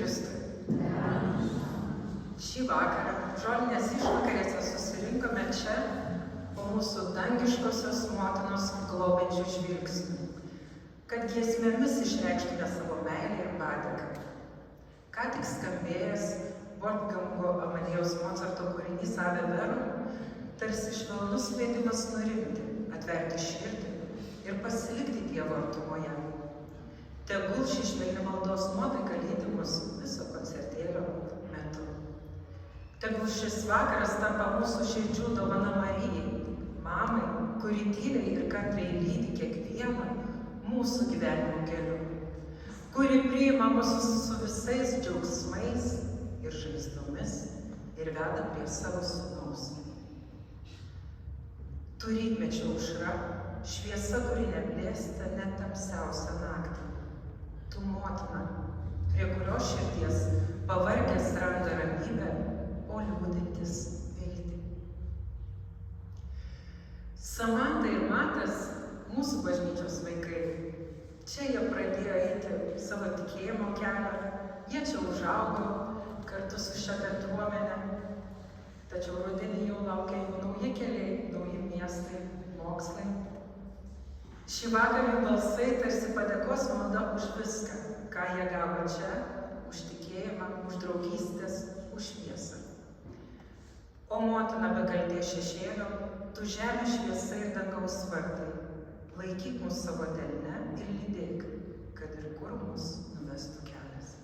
Kristui. Šį vakarą žolinės išvakarėse susirinkome čia po mūsų dangiškosios motinos globančių žvilgsnių, kad giesmėmis išreikštume savo meilę ir padėką. Ką tik skambėjęs Wolfgango Amadėjaus Mocarto kūrinys Ave Verum tarsi švelnus kvietimas nurimti, atverti širdį ir pasilikti Dievo artumoje. Tegul ši švelni maldos nuotaika lydi mus viso koncertėlio metu. Tegul šis vakaras tampa mūsų širdžių dovana Marijai, mamai, kuri tyliai ir kantriai lydi kiekvieną mūsų gyvenimo keliu, kuri priima mus su visais džiaugsmais ir žaizdomis ir veda prie savo sūnaus. Tu rytmečio aušra, šviesa, kuri neblėsta net tamsiausią naktį. Tu motina, prie kurios širdies pavargęs randa ramybę, o liūdintis viltį. Samanta ir Matas, mūsų bažnyčios vaikai, čia jie pradėjo eiti savo tikėjimo kelią, jie čia užaugo kartu su šia bendruomene, tačiau rudenį jau laukia jų nauji keliai, nauji miestai, mokslai. Šį vakarą balsai tarsi padėkos malda už viską, ką jie gavo čia, už tikėjimą, už draugystės, už šviesą. O motina be kaltės šešėlio, tu žemės šviesa ir dangaus vartai, laikyk mus savo delne ir lydėk, kad ir kur mus nuvestų kelias.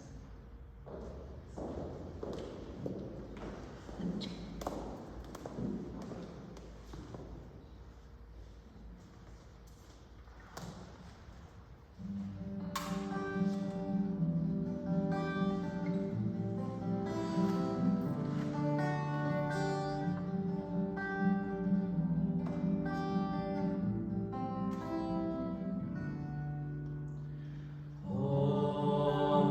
O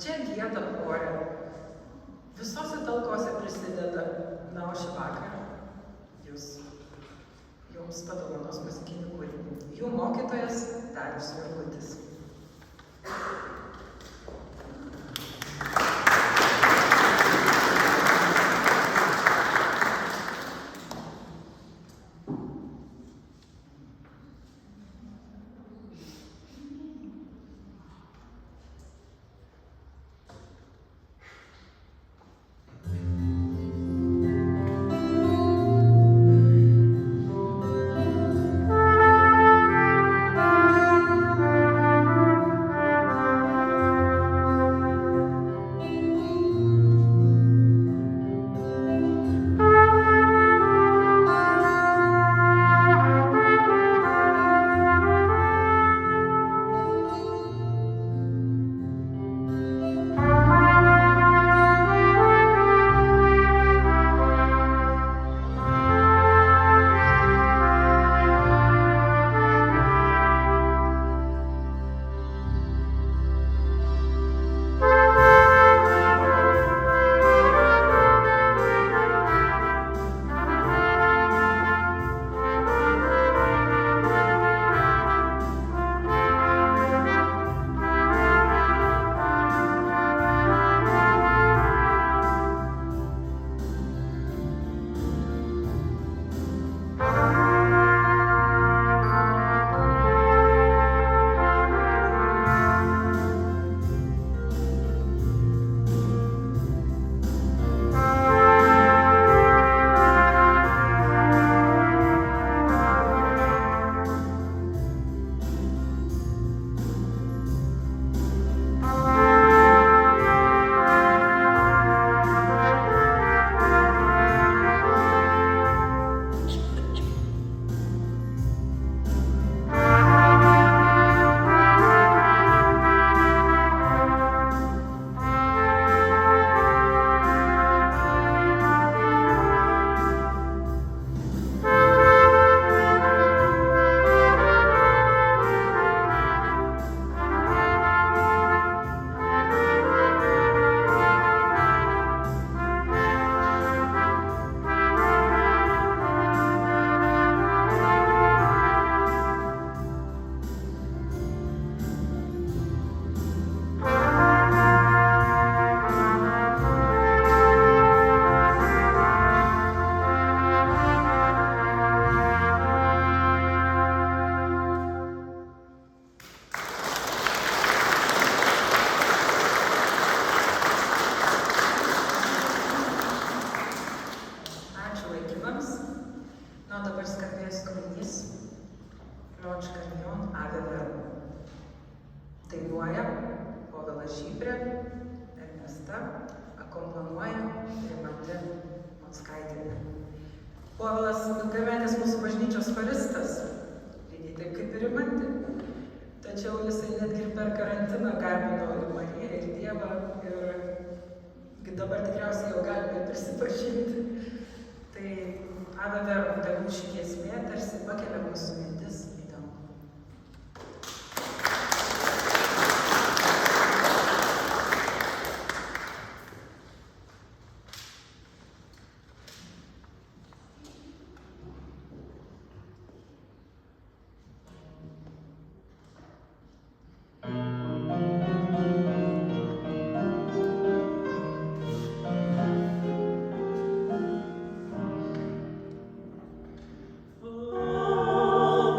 čia gieda chore, visose talkose prisideda, na, o šį vakarą jums padovanos muzikinį kūrinį. Jų mokytojas Darius Jurgutis. Dainuoja Povilas Žybrė, Ernesta, akompanuoja Rimantė Mockaitienė. Povilas ilgametis mūsų bažnyčios choristas, lygiai taip kaip ir Rimantė. Tačiau jisai netgi ir per karantiną garbino ir Mariją, ir Dievą, ir dabar tikriausiai jau galime prisipažinti. Tai Ave Verum, tegul ši giesmė tarsi pakelia mūsų mintis į dangų. Oh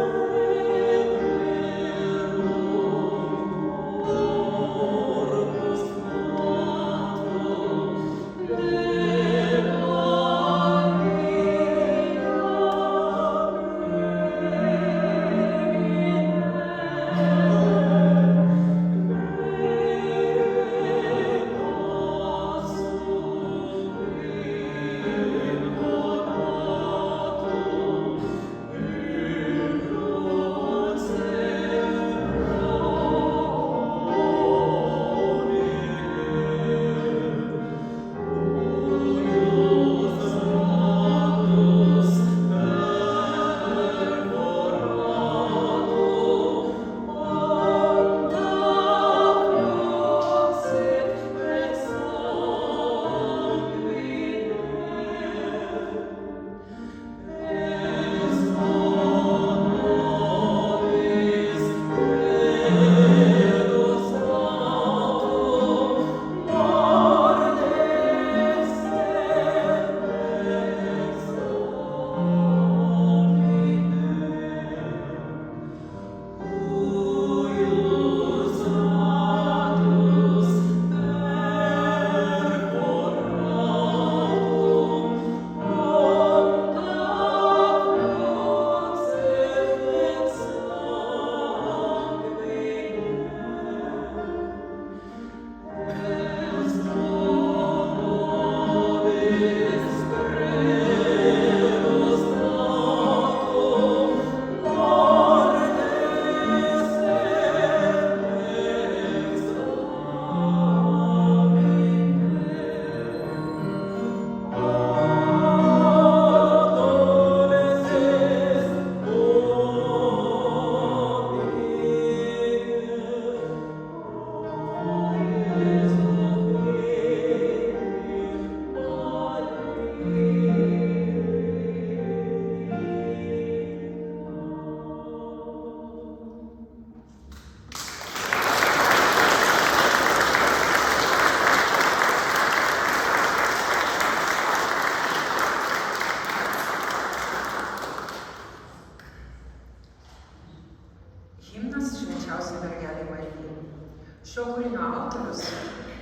amžius.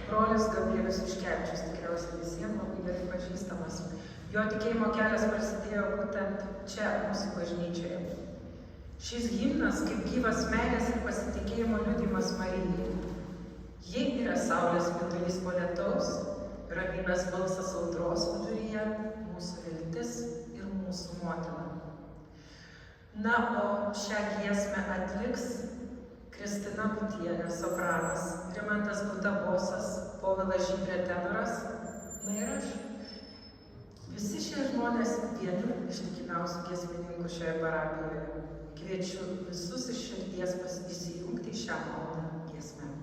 Brolis Gabrielius Tiškevičius, tikriausiai visiems labai gerai pažįstamas. Jo tikėjimo kelias prasidėjo būtent čia, mūsų bažnyčioje. Šis himnas kaip gyvas meilės ir pasitikėjimo liudijimas Marijai. Ji yra saulės spindulys po lietaus, ramybės balsas audros viduryje, mūsų viltis ir mūsų motina. Na, o šią giesmę atliks Kristina Butienė, sopranas, Rimantas Buta bosas, Povilas Žybrė tenoras, na ir aš. Visi šie žmonės vieni ištikimiausių giesmininkų šioje parapijoje. Kviečiu visus iš širdies įsijungti į šią maldą giesmę.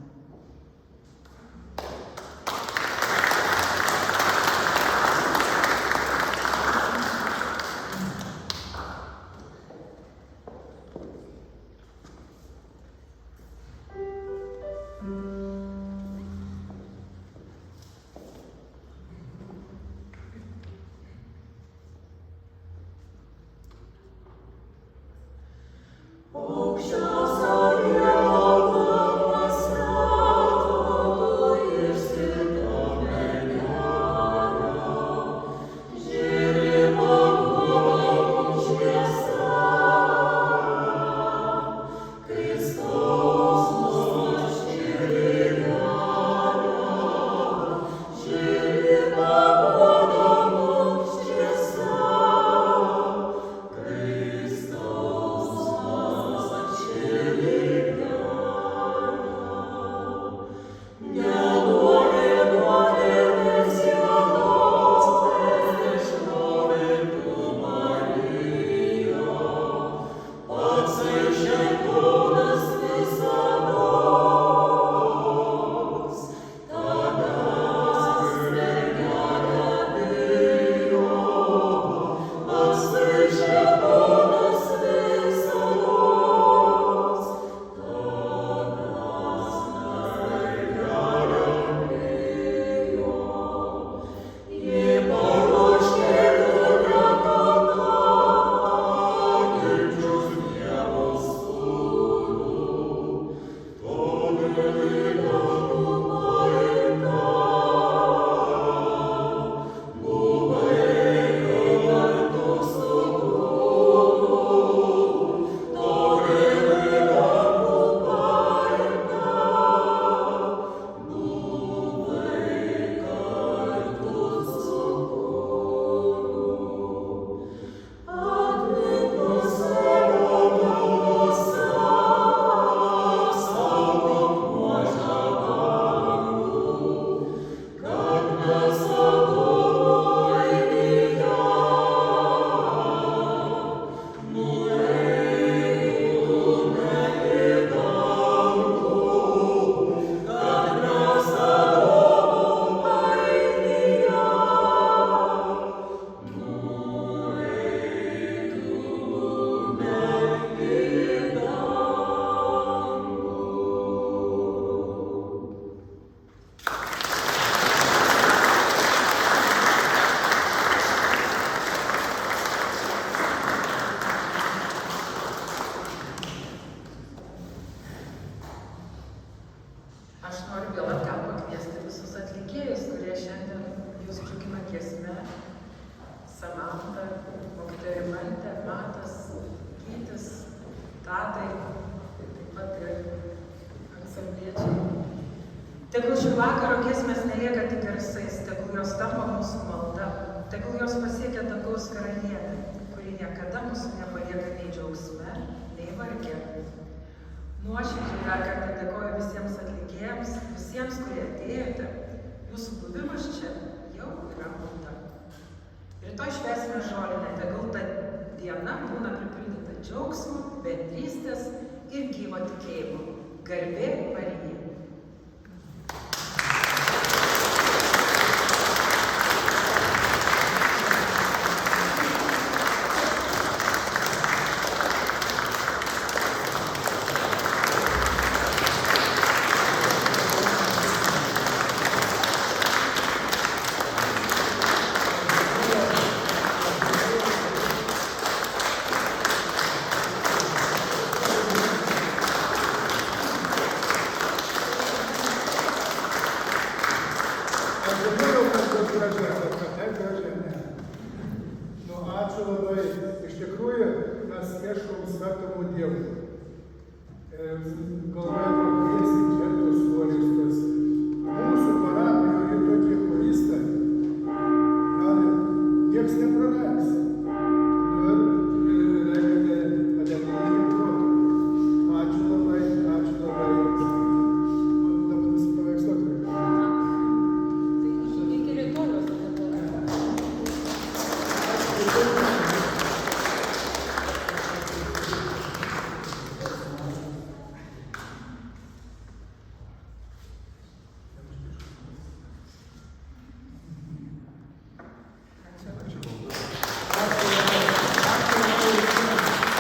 Tegul šio vakaro giesmės nelieka tik garsais, tegul jos tampa mūsų malda, tegul jos pasiekia dangaus karalienę, kuri niekada mūsų nepalieka nei džiaugsme, nei varge. Nuoširdžiai dar kartą dėkoju visiems atlikėjams, visiems, kurie atėjote. Jūsų buvimas čia jau yra malda. Rytoj švęsime žolinę, tegul ta diena būna pripildyta džiaugsmo, bendrystės ir gyvo tikėjimo. Garbė Marijai. gražia, bet kada gražia ne. Nu, ačiū labai. Iš tikrųjų, mes ieškom svetimų dievų.